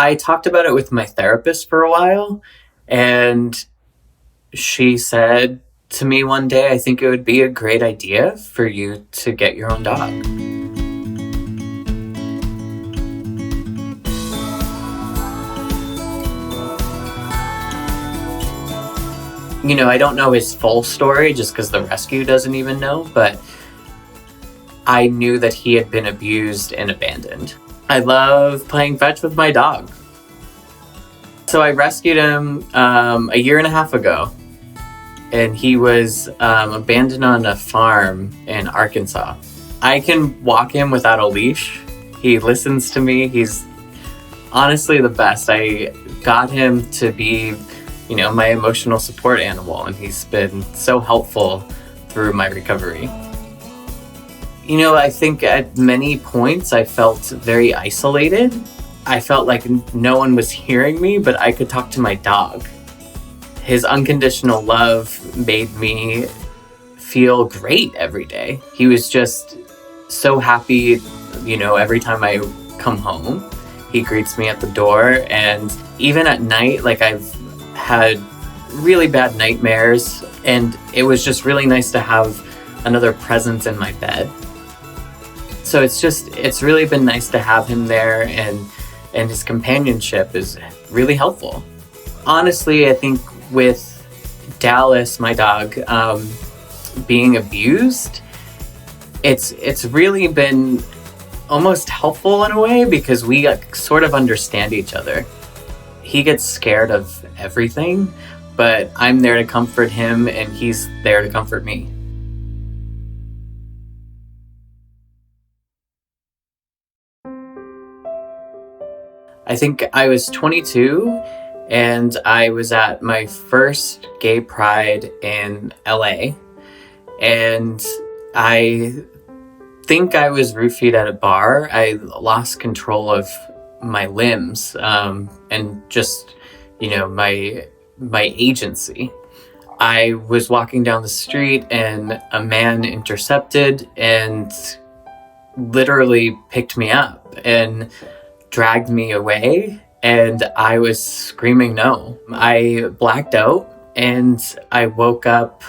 I talked about it with my therapist for a while, and she said to me one day, I think it would be a great idea for you to get your own dog. I don't know his full story just because the rescue doesn't even know, but I knew that he had been abused and abandoned. I love playing fetch with my dog. So I rescued him a year and a half ago, and he was abandoned on a farm in Arkansas. I can walk him without a leash. He listens to me. He's honestly the best. I got him to be, my emotional support animal, and he's been so helpful through my recovery. I think at many points I felt very isolated. I felt like no one was hearing me, but I could talk to my dog. His unconditional love made me feel great every day. He was just so happy, every time I come home. He greets me at the door, and even at night, I've had really bad nightmares, and it was just really nice to have another presence in my bed. So it's really been nice to have him there, and his companionship is really helpful. Honestly, I think with Dallas, my dog, being abused, it's really been almost helpful in a way because we sort of understand each other. He gets scared of everything, but I'm there to comfort him, and he's there to comfort me. I think I was 22, and I was at my first gay pride in LA, and I think I was roofied at a bar. I lost control of my limbs, and just, my agency. I was walking down the street, and a man intercepted and literally picked me up and dragged me away, and I was screaming no. I blacked out, and I woke up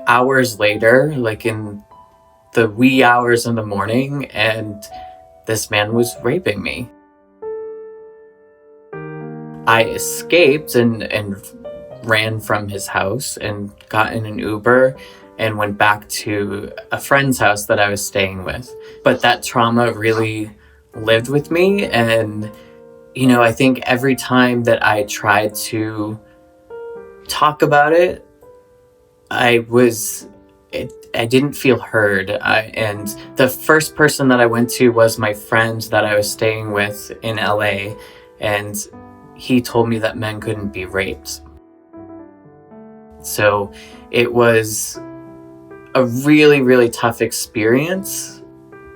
hours later, in the wee hours in the morning, and this man was raping me. I escaped and ran from his house and got in an Uber and went back to a friend's house that I was staying with. But that trauma really lived with me, and I think every time that I tried to talk about it, I didn't feel heard. And the first person that I went to was my friend that I was staying with in LA, and he told me that men couldn't be raped. So it was a really, really tough experience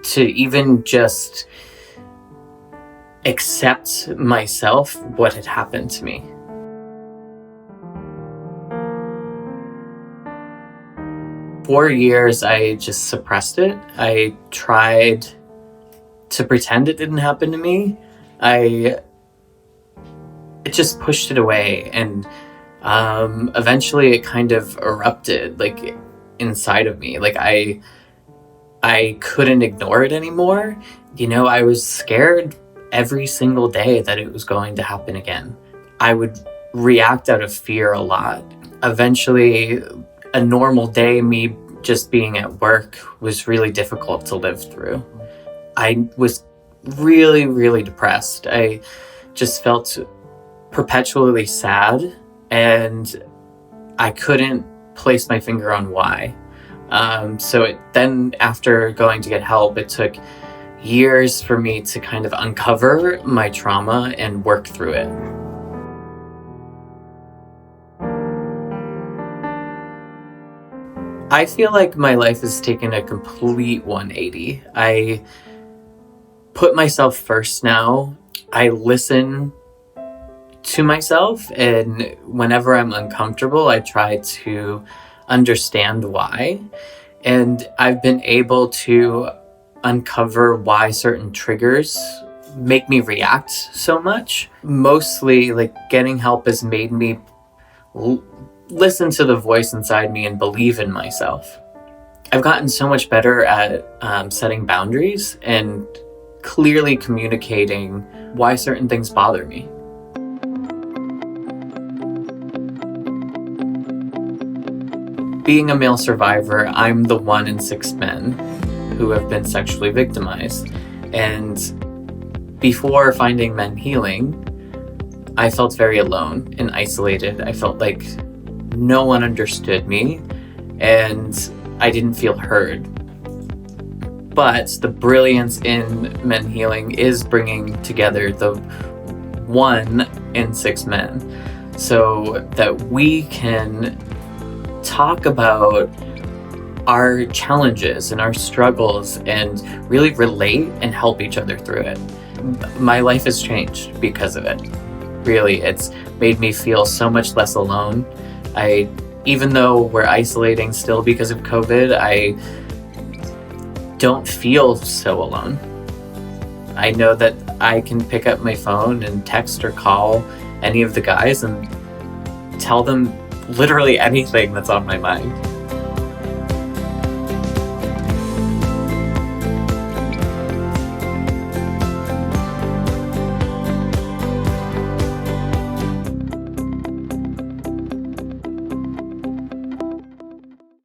to even just accept myself, what had happened to me. For years, I just suppressed it. I tried to pretend it didn't happen to me. I just pushed it away, and eventually it kind of erupted inside of me. I couldn't ignore it anymore. I was scared every single day that it was going to happen again. I would react out of fear a lot. Eventually, a normal day, me just being at work, was really difficult to live through. I was really, really depressed. I just felt perpetually sad, and I couldn't place my finger on why. Then after going to get help, it took years for me to kind of uncover my trauma and work through it. I feel like my life has taken a complete 180. I put myself first now. I listen to myself, and whenever I'm uncomfortable, I try to understand why. And I've been able to uncover why certain triggers make me react so much. Mostly, like, getting help has made me listen to the voice inside me and believe in myself. I've gotten so much better at setting boundaries and clearly communicating why certain things bother me. Being a male survivor, I'm the 1 in 6 men who have been sexually victimized. And before finding Men Healing, I felt very alone and isolated. I felt like no one understood me and I didn't feel heard. But the brilliance in Men Healing is bringing together the 1 in 6 men so that we can talk about our challenges and our struggles and really relate and help each other through it. My life has changed because of it. Really, it's made me feel so much less alone. Even though we're isolating still because of COVID, I don't feel so alone. I know that I can pick up my phone and text or call any of the guys and tell them literally anything that's on my mind.